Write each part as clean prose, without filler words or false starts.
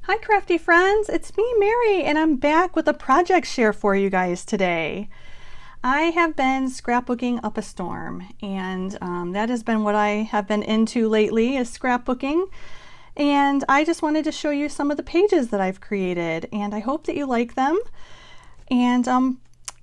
Hi crafty friends, it's me Mary and I'm back with a project share for you guys today. I have been scrapbooking up a storm and that has been what I have been into lately is scrapbooking, and I just wanted to show you some of the pages that I've created and I hope that you like them. And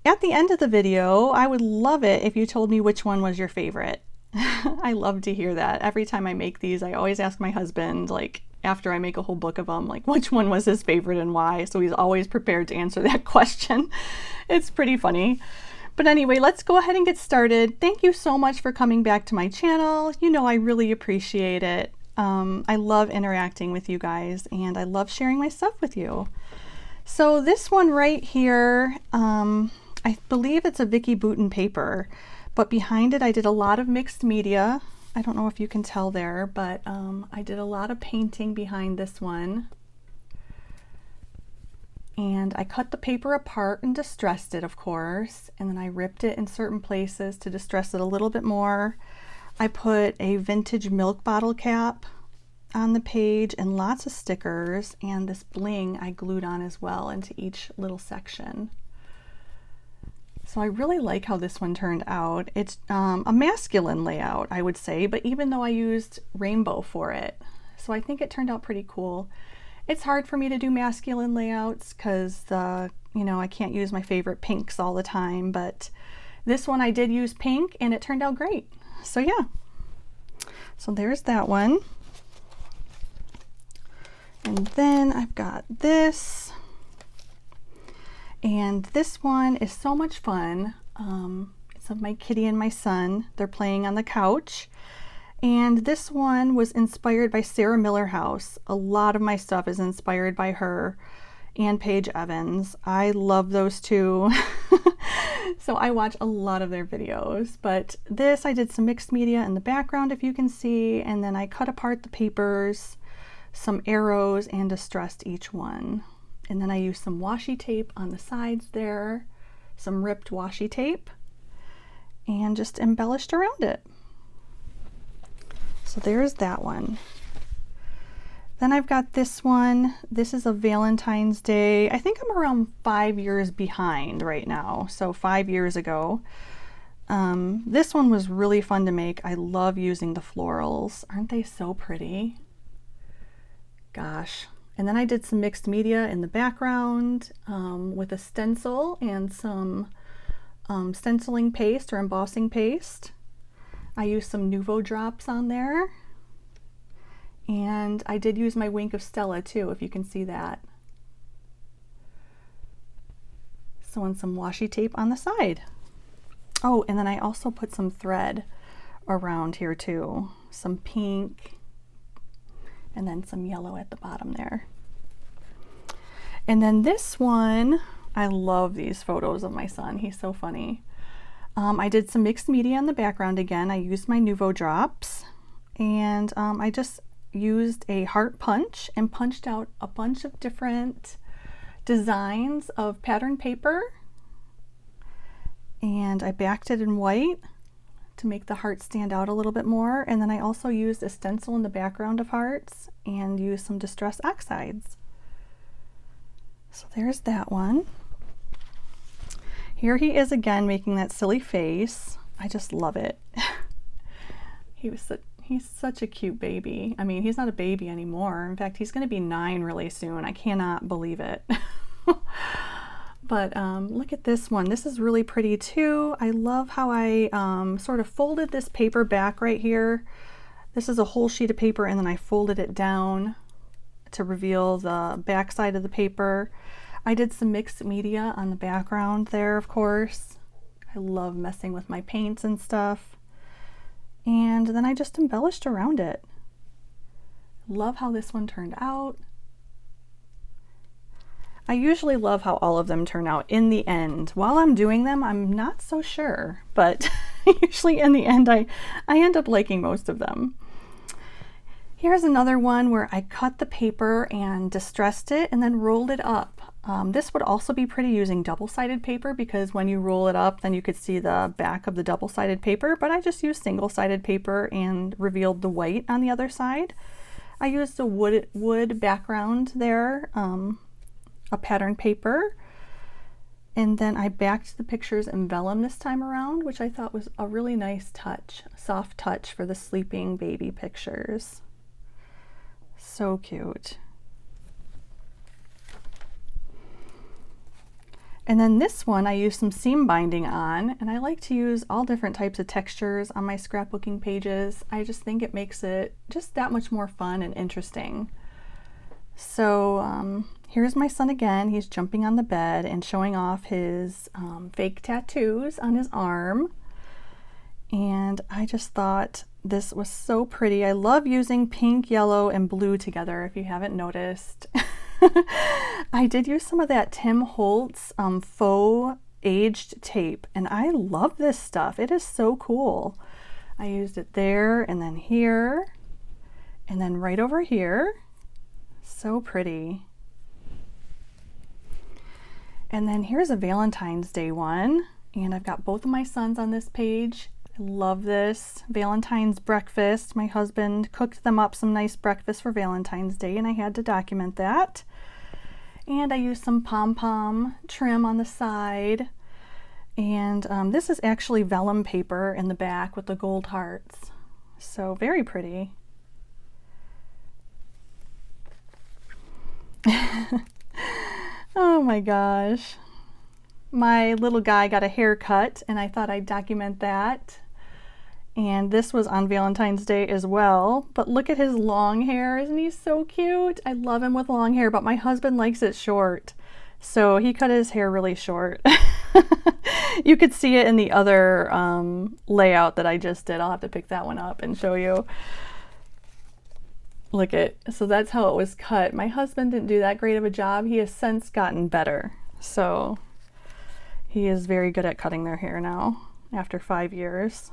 at the end of the video I would love it if you told me which one was your favorite. I love to hear that. Every time I make these I always ask my husband, like, after I make a whole book of them, like which one was his favorite and why, so he's always prepared to answer that question. It's pretty funny. But anyway, let's go ahead and get started. Thank you so much for coming back to my channel. You know I really appreciate it. I love interacting with you guys and I love sharing my stuff with you. So this one right here, I believe it's a Vicky Bouton paper, but behind it I did a lot of mixed media. I don't know if you can tell there, but I did a lot of painting behind this one. And I cut the paper apart and distressed it, of course, and then I ripped it in certain places to distress it a little bit more. I put a vintage milk bottle cap on the page and lots of stickers, and this bling I glued on as well into each little section. So I really like how this one turned out. It's a masculine layout, I would say, but even though I used rainbow for it, so I think it turned out pretty cool. It's hard for me to do masculine layouts because, you know, I can't use my favorite pinks all the time, but this one I did use pink and it turned out great. So yeah, so there's that one. And then I've got this. And this one is so much fun. It's of my kitty and my son. They're playing on the couch. And this one was inspired by Sarah Miller House. A lot of my stuff is inspired by her and Paige Evans. I love those two. So I watch a lot of their videos. But this, I did some mixed media in the background, if you can see. And then I cut apart the papers, some arrows, and distressed each one. And then I used some washi tape on the sides there, some ripped washi tape, and just embellished around it. So there's that one. Then I've got this one. This is a Valentine's Day. I think I'm around 5 years behind right now. So 5 years ago. This one was really fun to make. I love using the florals. Aren't they so pretty? Gosh. And then I did some mixed media in the background with a stencil and some stenciling paste or embossing paste. I used some Nuvo drops on there. And I did use my Wink of Stella too, if you can see that. So, and some washi tape on the side. Oh, and then I also put some thread around here too. Some pink. And then some yellow at the bottom there. And then this one, I love these photos of my son. He's so funny. I did some mixed media in the background again. I used my Nuvo drops and I just used a heart punch and punched out a bunch of different designs of pattern paper. And I backed it in white to make the heart stand out a little bit more. And then I also used a stencil in the background of hearts and used some distress oxides. So there's that one. Here he is again making that silly face. I just love it. He's such a cute baby. I mean, he's not a baby anymore. In fact, he's going to be 9 really soon. I cannot believe it. But look at this one. This is really pretty too. I love how I sort of folded this paper back right here. This is a whole sheet of paper and then I folded it down to reveal the back side of the paper. I did some mixed media on the background there, of course. I love messing with my paints and stuff. And then I just embellished around it. Love how this one turned out. I usually love how all of them turn out in the end. While I'm doing them, I'm not so sure, but usually in the end, I end up liking most of them. Here's another one where I cut the paper and distressed it and then rolled it up. This would also be pretty using double-sided paper because when you roll it up, then you could see the back of the double-sided paper, but I just used single-sided paper and revealed the white on the other side. I used a wood background there, a pattern paper, and then I backed the pictures in vellum this time around, which I thought was a really nice touch, a soft touch for the sleeping baby pictures. So cute. And then this one I used some seam binding on, and I like to use all different types of textures on my scrapbooking pages. I just think it makes it just that much more fun and interesting. So here's my son again. He's jumping on the bed and showing off his fake tattoos on his arm. And I just thought this was so pretty. I love using pink, yellow, and blue together, if you haven't noticed. I did use some of that Tim Holtz faux aged tape, and I love this stuff. It is so cool. I used it there, and then here, and then right over here. So pretty. And then here's a Valentine's Day one, and I've got both of my sons on this page. I love this. Valentine's breakfast. My husband cooked them up some nice breakfast for Valentine's Day, and I had to document that. And I used some pom-pom trim on the side. And this is actually vellum paper in the back with the gold hearts. So very pretty. Oh my gosh. My little guy got a haircut, and I thought I'd document that. And this was on Valentine's Day as well. But look at his long hair. Isn't he so cute? I love him with long hair, but my husband likes it short. So he cut his hair really short. You could see it in the other layout that I just did. I'll have to pick that one up and show you. Look at, so that's how it was cut. My husband didn't do that great of a job. He has since gotten better. So he is very good at cutting their hair now after 5 years.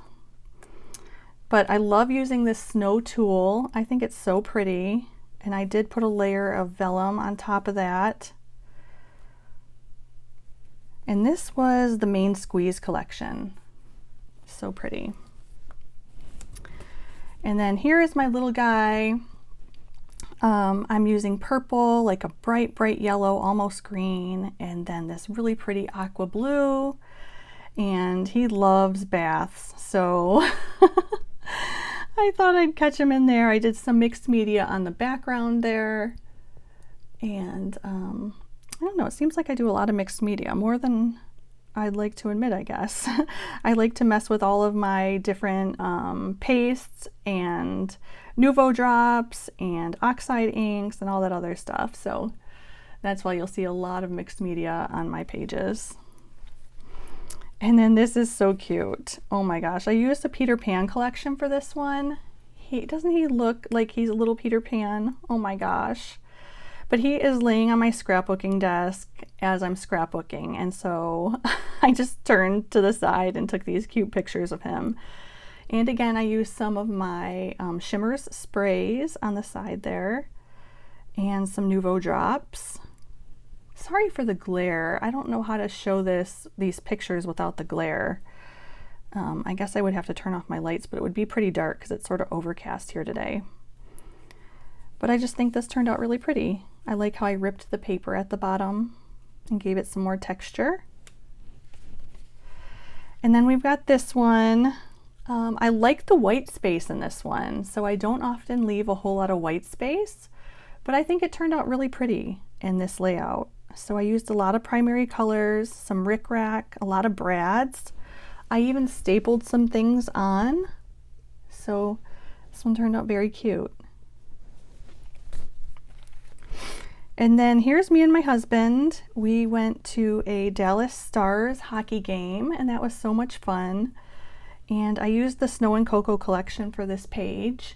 But I love using this snow tool. I think it's so pretty. And I did put a layer of vellum on top of that. And this was the Main Squeeze collection. So pretty. And then here is my little guy. I'm using purple, like a bright, bright yellow, almost green, and then this really pretty aqua blue. And he loves baths, so I thought I'd catch him in there. I did some mixed media on the background there. And I don't know, it seems like I do a lot of mixed media, more than I'd like to admit, I guess. I like to mess with all of my different pastes and Nuvo drops and oxide inks and all that other stuff. So that's why you'll see a lot of mixed media on my pages. And then this is so cute. Oh my gosh, I used a Peter Pan collection for this one. Doesn't he look like he's a little Peter Pan? Oh my gosh. But he is laying on my scrapbooking desk as I'm scrapbooking, and so I just turned to the side and took these cute pictures of him. And again, I used some of my Shimmers sprays on the side there, and some Nuvo drops. Sorry for the glare. I don't know how to show these pictures without the glare. I guess I would have to turn off my lights, but it would be pretty dark because it's sort of overcast here today. But I just think this turned out really pretty. I like how I ripped the paper at the bottom and gave it some more texture. And then we've got this one. I like the white space in this one, so I don't often leave a whole lot of white space, but I think it turned out really pretty in this layout. So I used a lot of primary colors, some rickrack, a lot of brads. I even stapled some things on, so this one turned out very cute. And then here's me and my husband. We went to a Dallas Stars hockey game, and that was so much fun. And I used the Snow and Cocoa collection for this page,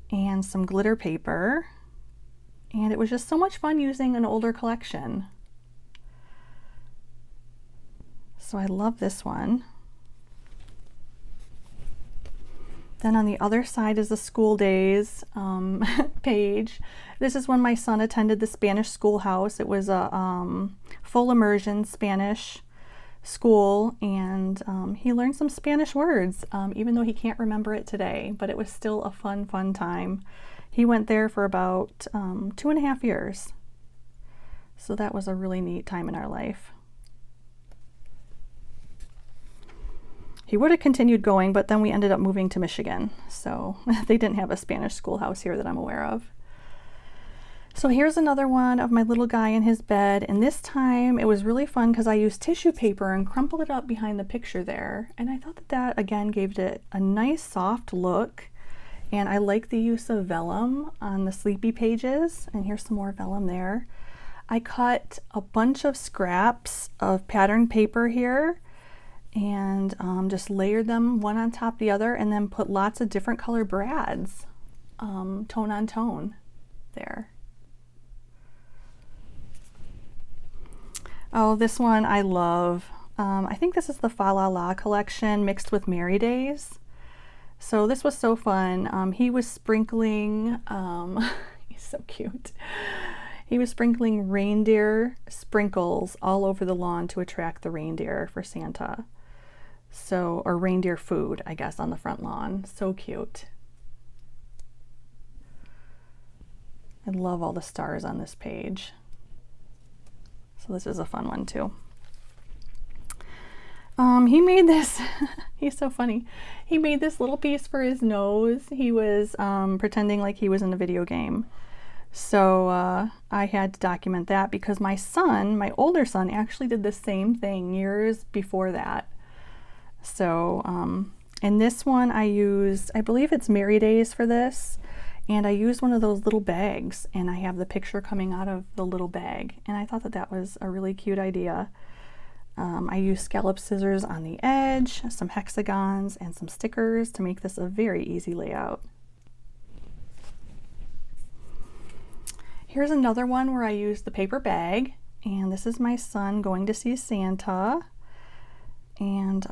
and some glitter paper. And it was just so much fun using an older collection. So I love this one. Then on the other side is the school days page. This is when my son attended the Spanish schoolhouse. It was a full immersion Spanish school, and he learned some Spanish words, even though he can't remember it today, but it was still a fun time. He went there for about 2.5 years. So that was a really neat time in our life. He would have continued going, but then we ended up moving to Michigan. So they didn't have a Spanish schoolhouse here that I'm aware of. So here's another one of my little guy in his bed, and this time it was really fun because I used tissue paper and crumpled it up behind the picture there, and I thought that that again gave it a nice soft look. And I like the use of vellum on the sleepy pages, and here's some more vellum there. I cut a bunch of scraps of patterned paper here and just layered them one on top of the other, and then put lots of different color brads, tone on tone there. Oh, this one I love. I think this is the Fa La La collection mixed with Merry Days. So this was so fun. He was sprinkling, he's so cute. He was sprinkling reindeer sprinkles all over the lawn to attract the reindeer for Santa. So, or reindeer food, I guess, on the front lawn. So cute. I love all the stars on this page. So this is a fun one too. He made this, he's so funny. He made this little piece for his nose. He was pretending like he was in a video game. So I had to document that because my son, my older son, actually did the same thing years before that. So in this one I used, I believe it's Merry Days for this. And I used one of those little bags, and I have the picture coming out of the little bag. And I thought that that was a really cute idea. I used scallop scissors on the edge, some hexagons, and some stickers to make this a very easy layout. Here's another one where I used the paper bag, and this is my son going to see Santa. And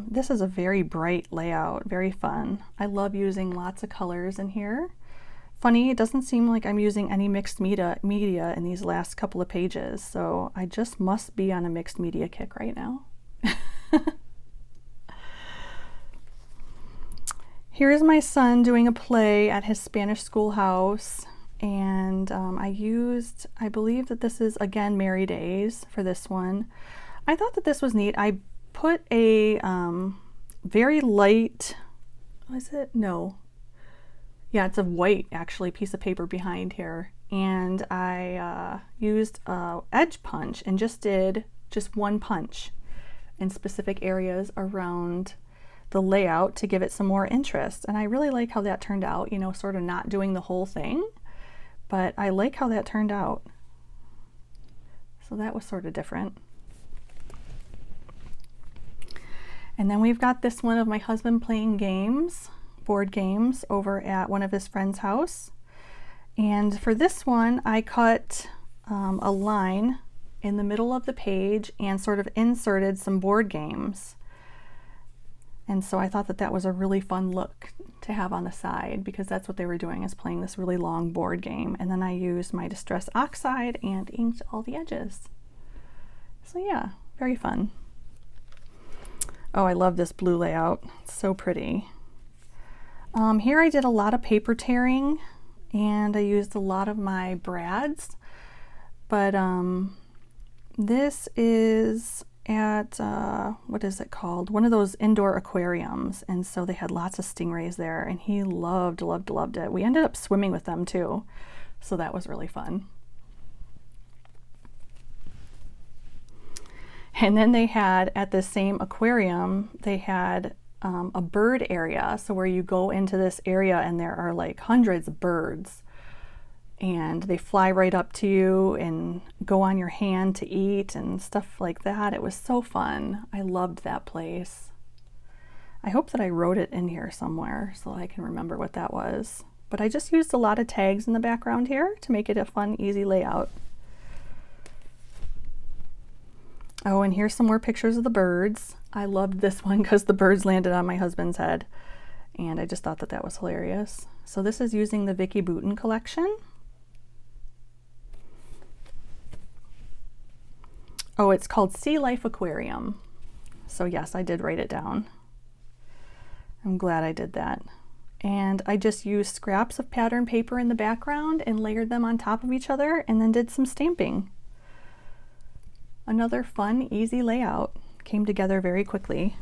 this is a very bright layout, very fun. I love using lots of colors in here. Funny, it doesn't seem like I'm using any mixed media in these last couple of pages, so I just must be on a mixed media kick right now. Here's my son doing a play at his Spanish schoolhouse, and I believe that this is, again, Merry Days for this one. I thought that this was neat. I put a very light, was it? No. Yeah, it's a white, actually, piece of paper behind here. And I used edge punch and just did just one punch in specific areas around the layout to give it some more interest. And I really like how that turned out, you know, sort of not doing the whole thing, but I like how that turned out. So that was sort of different. And then we've got this one of my husband playing games, board games, over at one of his friend's house. And for this one, I cut a line in the middle of the page and sort of inserted some board games. And so I thought that that was a really fun look to have on the side, because that's what they were doing, is playing this really long board game. And then I used my Distress Oxide and inked all the edges. So yeah, very fun. Oh, I love this blue layout. It's so pretty. Here I did a lot of paper tearing, and I used a lot of my brads, but this is at, what is it called? One of those indoor aquariums, and so they had lots of stingrays there, and he loved it. We ended up swimming with them too, so that was really fun. And then they had, at the same aquarium, they had a bird area, so where you go into this area and there are like hundreds of birds, and they fly right up to you and go on your hand to eat and stuff like that. It was so fun. I loved that place. I hope that I wrote it in here somewhere so I can remember what that was. But I just used a lot of tags in the background here to make it a fun, easy layout. Oh, and here's some more pictures of the birds. I loved this one because the birds landed on my husband's head, and I just thought that that was hilarious. So this is using the Vicki Boutin collection. Oh, it's called Sea Life Aquarium. So yes, I did write it down. I'm glad I did that. And I just used scraps of pattern paper in the background and layered them on top of each other and then did some stamping. Another fun, easy layout. Came together very quickly.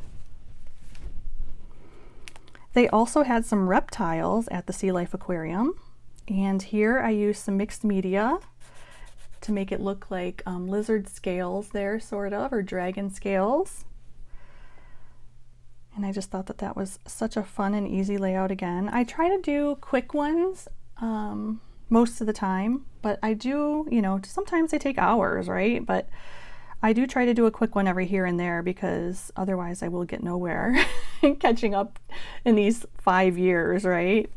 They also had some reptiles at the Sea Life Aquarium. And here I used some mixed media to make it look like lizard scales there, sort of, or dragon scales. And I just thought that that was such a fun and easy layout again. I try to do quick ones most of the time, but I do, you know, sometimes they take hours, right? But I do try to do a quick one every here and there because otherwise I will get nowhere catching up in these 5 years, right?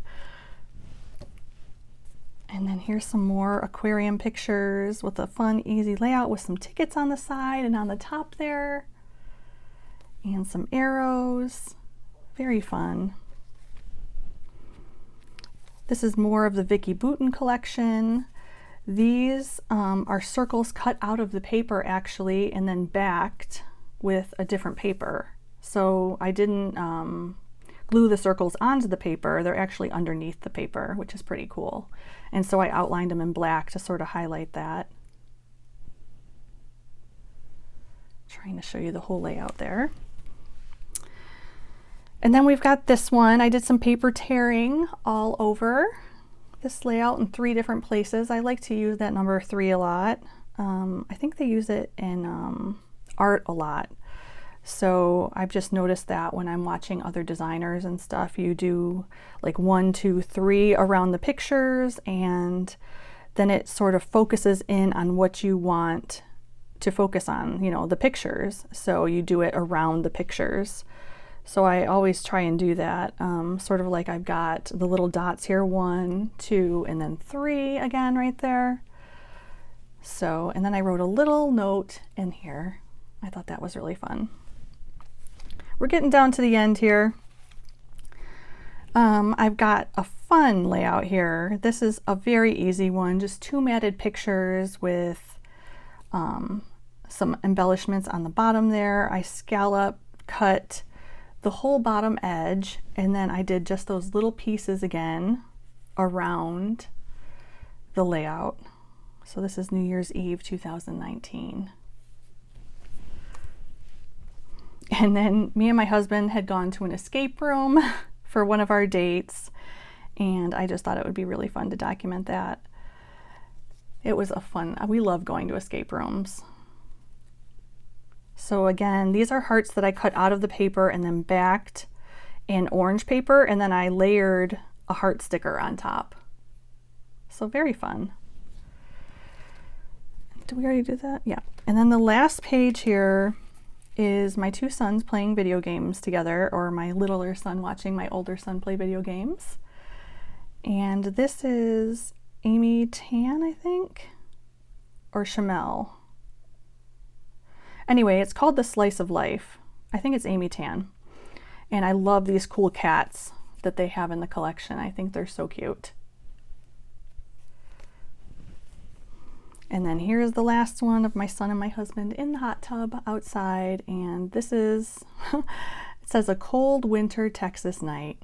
And then here's some more aquarium pictures with a fun, easy layout with some tickets on the side and on the top there. And some arrows. Very fun. This is more of the Vicky Boutin collection. These are circles cut out of the paper actually and then backed with a different paper. So I didn't glue the circles onto the paper. They're actually underneath the paper, which is pretty cool. And so I outlined them in black to sort of highlight that. Trying to show you the whole layout there. And then we've got this one. I did some paper tearing all over this layout in 3 different places. I like to use that number 3 a lot. I think they use it in art a lot. So I've just noticed that when I'm watching other designers and stuff, you do like 1, 2, 3 around the pictures, and then it sort of focuses in on what you want to focus on, you know, the pictures. So you do it around the pictures. So I always try and do that, sort of like I've got the little dots here, 1, 2, and then 3 again right there. So, and then I wrote a little note in here. I thought that was really fun. We're getting down to the end here. I've got a fun layout here. This is a very easy one, just 2 matted pictures with some embellishments on the bottom there. I scallop cut the whole bottom edge, and then I did just those little pieces again around the layout. So this is New Year's Eve 2019. And then me and my husband had gone to an escape room for one of our dates, and I just thought it would be really fun to document that. It was a fun, we love going to escape rooms. So again, these are hearts that I cut out of the paper and then backed in orange paper, and then I layered a heart sticker on top. So very fun. Did we already do that? Yeah. And then the last page here is my 2 sons playing video games together, or my littler son watching my older son play video games. And this is Amy Tan, I think, or Shamel. Anyway, it's called The Slice of Life. I think it's Amy Tan. And I love these cool cats that they have in the collection. I think they're so cute. And then here's the last one of my son and my husband in the hot tub outside. And this is, it says a cold winter Texas night.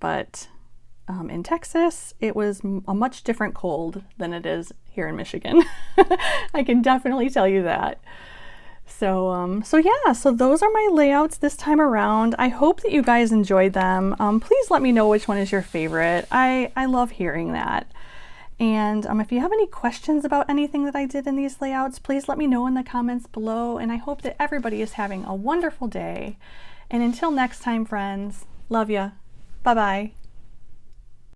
But in Texas, it was a much different cold than it is here in Michigan. I can definitely tell you that. So yeah, so those are my layouts this time around. I hope that you guys enjoyed them. Please let me know which one is your favorite. I love hearing that. And if you have any questions about anything that I did in these layouts, please let me know in the comments below. And I hope that everybody is having a wonderful day. And until next time, friends, love ya. Bye-bye.